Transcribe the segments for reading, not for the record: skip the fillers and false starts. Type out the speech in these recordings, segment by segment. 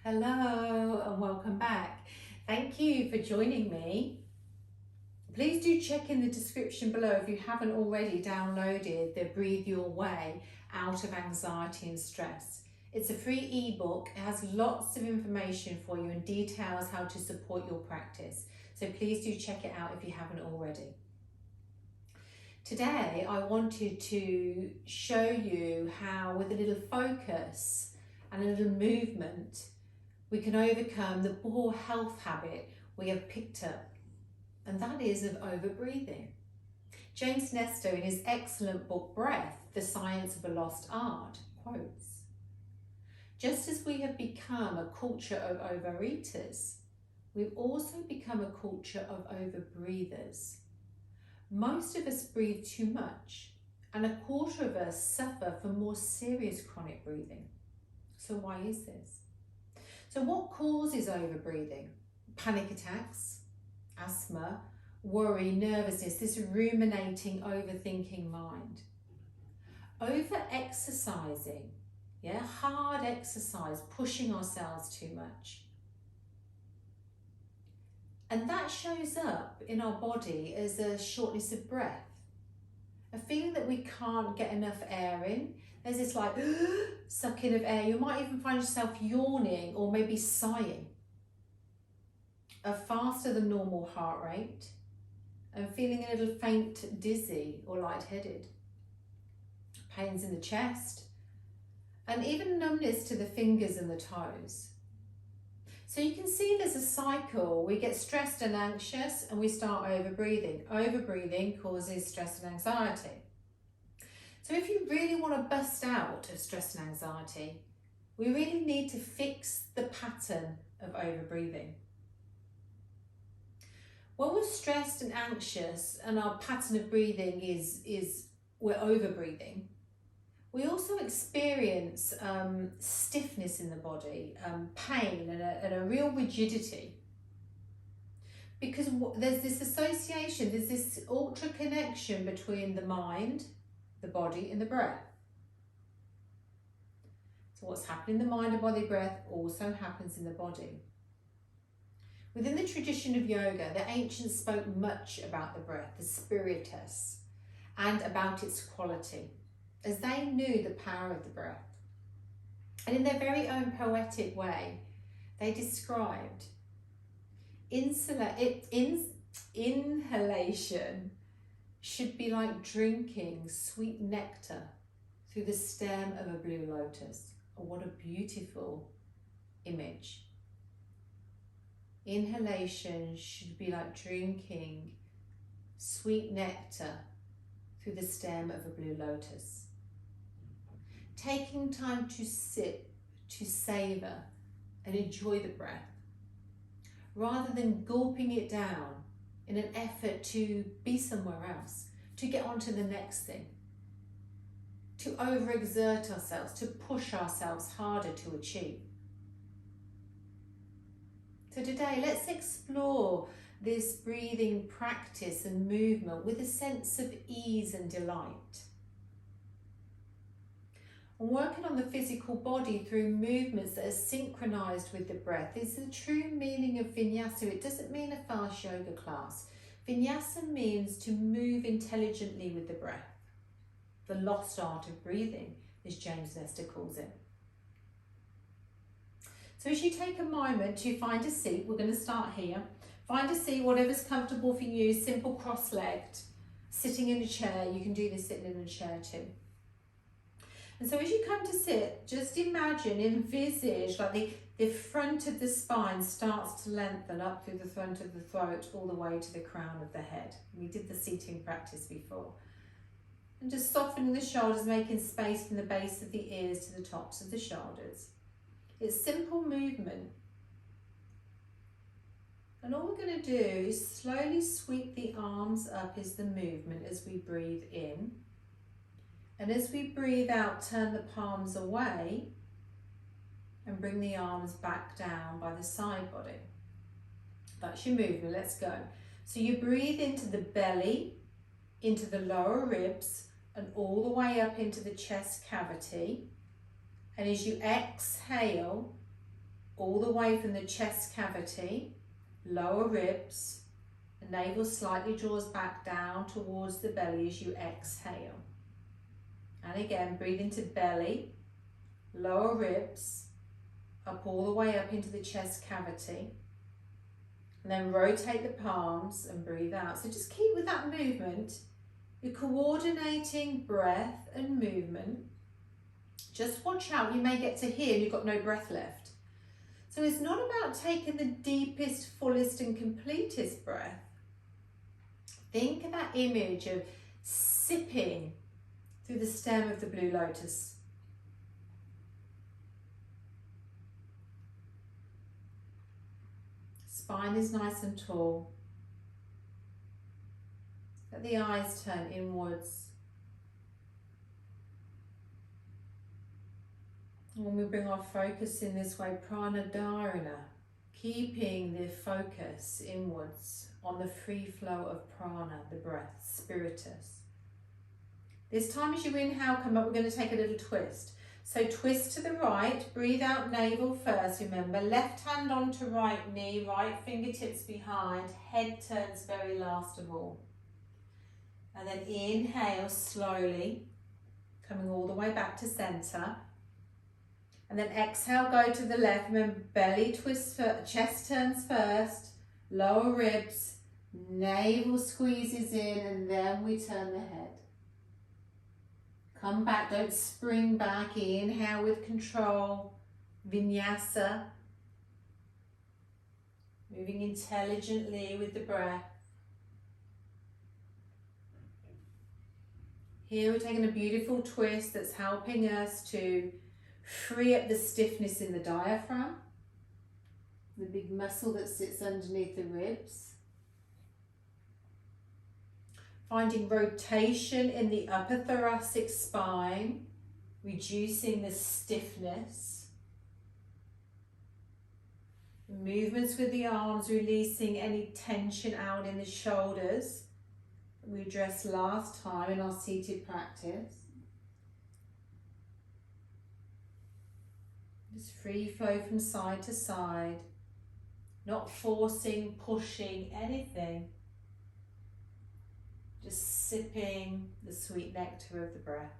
Hello and welcome back. Thank you for joining me. Please do check in the description below if you haven't already downloaded the Breathe Your Way Out of Anxiety and Stress. It's a free ebook. It has lots of information for you and details how to support your practice. So please do check it out if you haven't already. Today I wanted to show you how with a little focus and a little movement we can overcome the poor health habit we have picked up, and that is of overbreathing. James Nestor, in his excellent book Breath, The Science of a Lost Art, quotes, "Just as we have become a culture of overeaters, we've also become a culture of overbreathers. Most of us breathe too much, and a quarter of us suffer from more serious chronic breathing. So why is this? So what causes overbreathing? Panic attacks, asthma, worry, nervousness, this ruminating, overthinking mind. Over-exercising, hard exercise, pushing ourselves too much. And that shows up in our body as a shortness of breath, a feeling that we can't get enough air in. There's this like sucking of air. You might even find yourself yawning or maybe sighing. A faster than normal heart rate and feeling a little faint, dizzy or lightheaded. Pains in the chest and even numbness to the fingers and the toes. So you can see there's a cycle. We get stressed and anxious and we start overbreathing. Overbreathing causes stress and anxiety. So if you really want to bust out of stress and anxiety, we really need to fix the pattern of overbreathing. When we're stressed and anxious and our pattern of breathing is we're overbreathing, we also experience stiffness in the body, pain and a real rigidity. Because there's this association, there's this ultra connection between the mind, the body and the breath. So what's happening in the mind and body breath also happens in the body. Within the tradition of yoga, the ancients spoke much about the breath, the spiritus, and about its quality, as they knew the power of the breath. And in their very own poetic way, they described inhalation should be like drinking sweet nectar through the stem of a blue lotus. Oh, what a beautiful image. Inhalation should be like drinking sweet nectar through the stem of a blue lotus. Taking time to sip, to savour and enjoy the breath, rather than gulping it down in an effort to be somewhere else, to get on to the next thing, to overexert ourselves, to push ourselves harder to achieve. So today, let's explore this breathing practice and movement with a sense of ease and delight. And working on the physical body through movements that are synchronized with the breath is the true meaning of vinyasa. It doesn't mean a fast yoga class. Vinyasa means to move intelligently with the breath. The lost art of breathing, as James Nestor calls it. So as you take a moment to find a seat, we're going to start here. Find a seat, whatever's comfortable for you, simple cross-legged, sitting in a chair. You can do this sitting in a chair too. And so as you come to sit, just imagine, envisage like the front of the spine starts to lengthen up through the front of the throat all the way to the crown of the head. We did the seating practice before. And just softening the shoulders, making space from the base of the ears to the tops of the shoulders. It's simple movement. And all we're going to do is slowly sweep the arms up as the movement as we breathe in. And as we breathe out, turn the palms away and bring the arms back down by the side body. That's your movement, let's go. So you breathe into the belly, into the lower ribs, and all the way up into the chest cavity. And as you exhale, all the way from the chest cavity, lower ribs, the navel slightly draws back down towards the belly as you exhale. And again, breathe into belly, lower ribs, up all the way up into the chest cavity. And then rotate the palms and breathe out. So just keep with that movement. You're coordinating breath and movement. Just watch out, you may get to here and you've got no breath left. So it's not about taking the deepest, fullest and completest breath. Think of that image of sipping through the stem of the blue lotus. Spine is nice and tall. Let the eyes turn inwards. When we bring our focus in this way, prana dharana, keeping the focus inwards on the free flow of prana, the breath, spiritus. This time as you inhale, come up, we're going to take a little twist. So twist to the right, breathe out navel first, remember, left hand onto right knee, right fingertips behind, head turns very last of all. And then inhale slowly, coming all the way back to center. And then exhale, go to the left, remember belly twists, chest turns first, lower ribs, navel squeezes in, and then we turn the head. Come back, don't spring back, inhale with control, vinyasa. Moving intelligently with the breath. Here we're taking a beautiful twist that's helping us to free up the stiffness in the diaphragm, the big muscle that sits underneath the ribs. Finding rotation in the upper thoracic spine, reducing the stiffness. Movements with the arms, releasing any tension out in the shoulders that we addressed last time in our seated practice. Just free flow from side to side, not forcing, pushing anything. Just sipping the sweet nectar of the breath.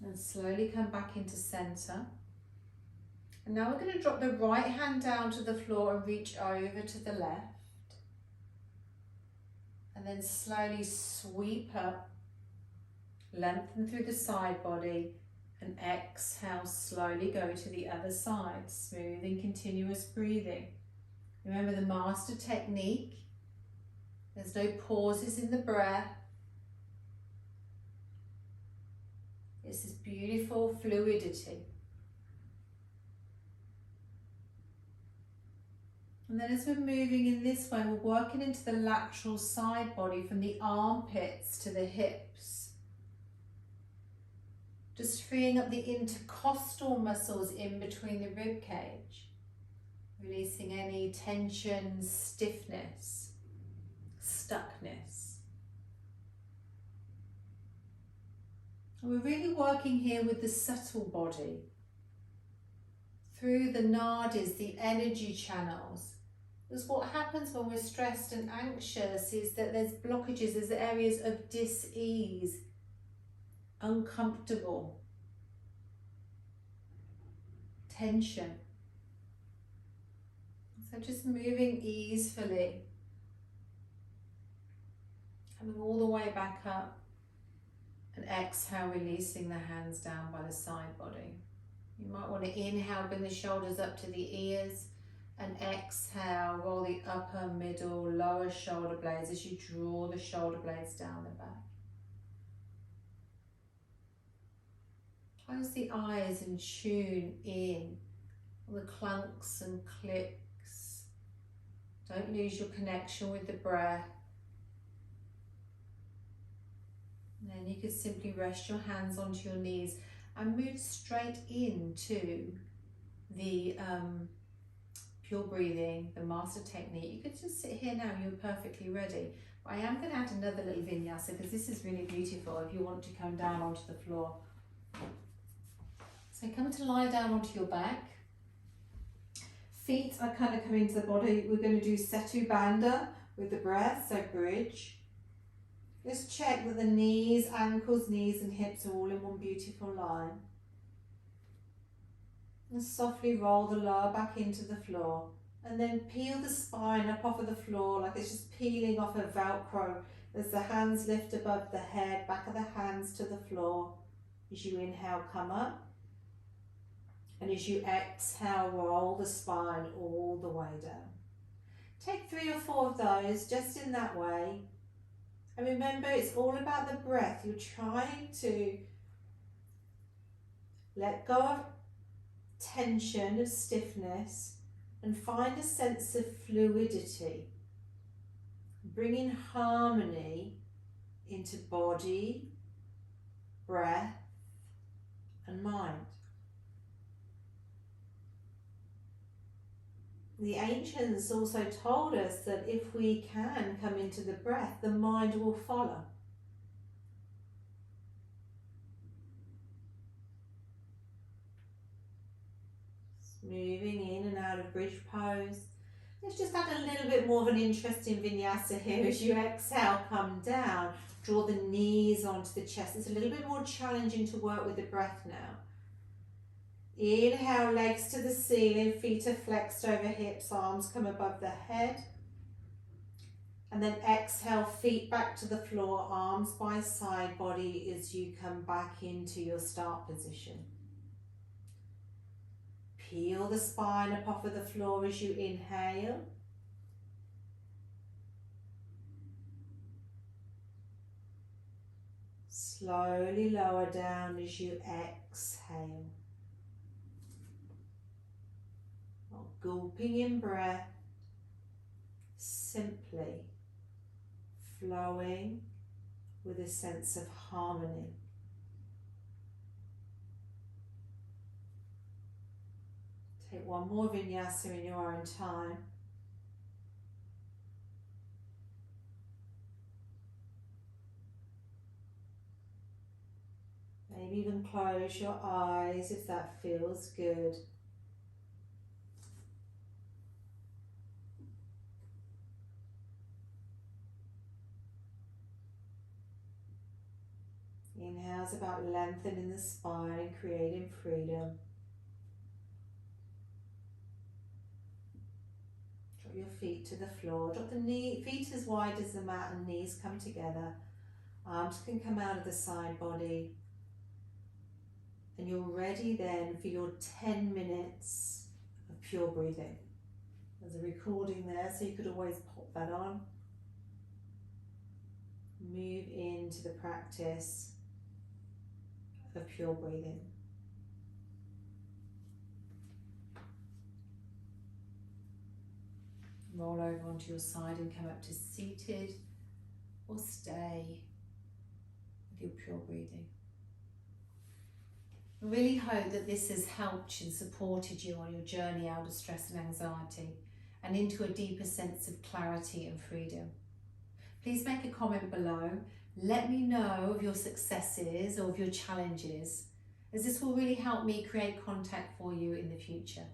And slowly come back into center. And now we're going to drop the right hand down to the floor and reach over to the left. And then slowly sweep up, lengthen through the side body, and exhale, slowly go to the other side, smoothing, continuous breathing. Remember the master technique, there's no pauses in the breath. It's this beautiful fluidity. And then as we're moving in this way, we're working into the lateral side body from the armpits to the hips. Just freeing up the intercostal muscles in between the ribcage. Releasing any tension, stiffness, stuckness. And we're really working here with the subtle body. Through the nadis, the energy channels. Because what happens when we're stressed and anxious is that there's blockages, there's areas of dis-ease, uncomfortable, tension. So just moving easefully, coming all the way back up, and exhale, releasing the hands down by the side body. You might want to inhale, bring the shoulders up to the ears, and exhale, roll the upper, middle, lower shoulder blades as you draw the shoulder blades down the back. Close the eyes and tune in on the clunks and clicks. Don't lose your connection with the breath. And then you can simply rest your hands onto your knees and move straight into the Pure breathing, the master technique. You could just sit here now, you're perfectly ready. But I am going to add another little vinyasa because this is really beautiful if you want to come down onto the floor. So come to lie down onto your back. Feet are kind of coming to the body. We're going to do Setu Bandha with the breath, so bridge. Just check that the knees, ankles, knees and hips are all in one beautiful line. And softly roll the lower back into the floor. And then peel the spine up off of the floor like it's just peeling off a Velcro as the hands lift above the head, back of the hands to the floor. As you inhale, come up. And as you exhale, roll the spine all the way down. Take 3 or 4 of those just in that way. And remember, it's all about the breath. You're trying to let go of tension, of stiffness, and find a sense of fluidity. Bring in harmony into body, breath, and mind. The ancients also told us that if we can come into the breath, the mind will follow. Moving in and out of bridge pose. Let's just add a little bit more of an interesting vinyasa here. As you exhale, come down. Draw the knees onto the chest. It's a little bit more challenging to work with the breath now. Inhale, legs to the ceiling, feet are flexed over hips, arms come above the head. And then exhale, feet back to the floor, arms by side, body as you come back into your start position. Peel the spine up off of the floor as you inhale. Slowly lower down as you exhale. Not gulping in breath, simply flowing with a sense of harmony. Take one more vinyasa in your own time. Maybe even close your eyes if that feels good. Inhale's about lengthening the spine and creating freedom. Drop your feet to the floor. Drop the feet as wide as the mat and knees come together. Arms can come out of the side body. And you're ready then for your 10 minutes of pure breathing. There's a recording there, so you could always pop that on. Move into the practice of pure breathing. Roll over onto your side and come up to seated or stay with your pure breathing. I really hope that this has helped and supported you on your journey out of stress and anxiety and into a deeper sense of clarity and freedom. Please make a comment below. Let me know of your successes or of your challenges, as this will really help me create contact for you in the future.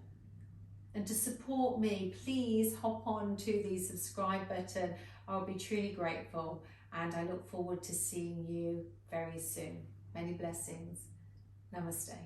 And to support me, please hop on to the subscribe button. I'll be truly grateful, and I look forward to seeing you very soon. Many blessings. Namaste.